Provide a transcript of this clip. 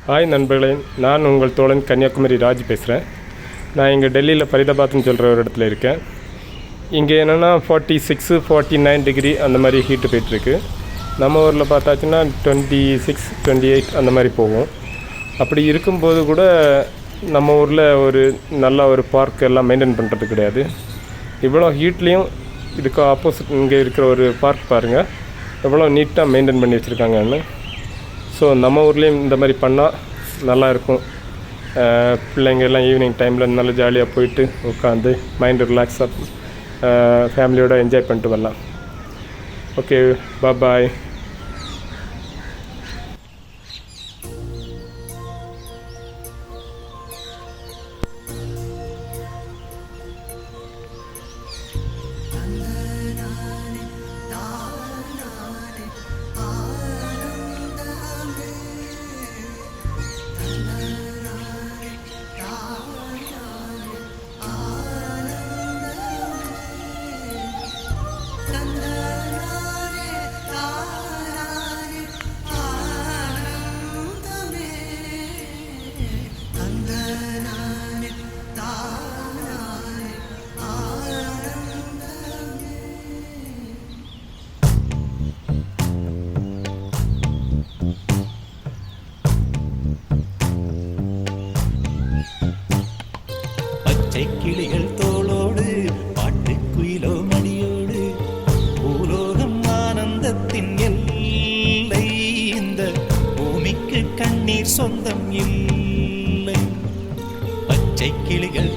Hi நண்பர்களே, நான் உங்கள் தோழன் கன்னியாகுமரி ராஜ் பேசுகிறேன். நான் இங்கே டெல்லியில் ஃபரிதாபாத்னு சொல்கிற ஒரு இடத்துல இருக்கேன். இங்கே என்னென்னா 46, 49 டிகிரி அந்த மாதிரி ஹீட்டு போய்ட்டுருக்கு. நம்ம ஊரில் பார்த்தாச்சுன்னா 26, 28 அந்த மாதிரி போகும். அப்படி இருக்கும்போது கூட நம்ம ஊரில் ஒரு நல்ல ஒரு பார்க் எல்லாம் மெயின்டைன் பண்ணுறது கிடையாது. இவ்வளோ ஹீட்லேயும் இதுக்கு ஆப்போசிட் இங்கே இருக்கிற ஒரு பார்க் பாருங்கள், எவ்வளோ நீட்டாக மெயின்டைன் பண்ணி வச்சுருக்காங்கன்னு. ஸோ நம்ம ஊர்லேயும் இந்த மாதிரி பண்ணால் நல்லாயிருக்கும். பிள்ளைங்க எல்லாம் ஈவினிங் டைமில் நல்லா ஜாலியாக போயிட்டு உட்காந்து மைண்டு ரிலாக்ஸாக ஃபேமிலியோடு என்ஜாய் பண்ணிட்டு வரலாம். ஓகே, பாய். கிளிகள் தோளோடு பாட்டுக்குயிலோ மடியோடு பூலோகம் ஆனந்தத்தின் எல்லை. இந்த பூமிக்கு கண்ணீர் சொந்தம் இல்லை. பச்சை கிளிகள்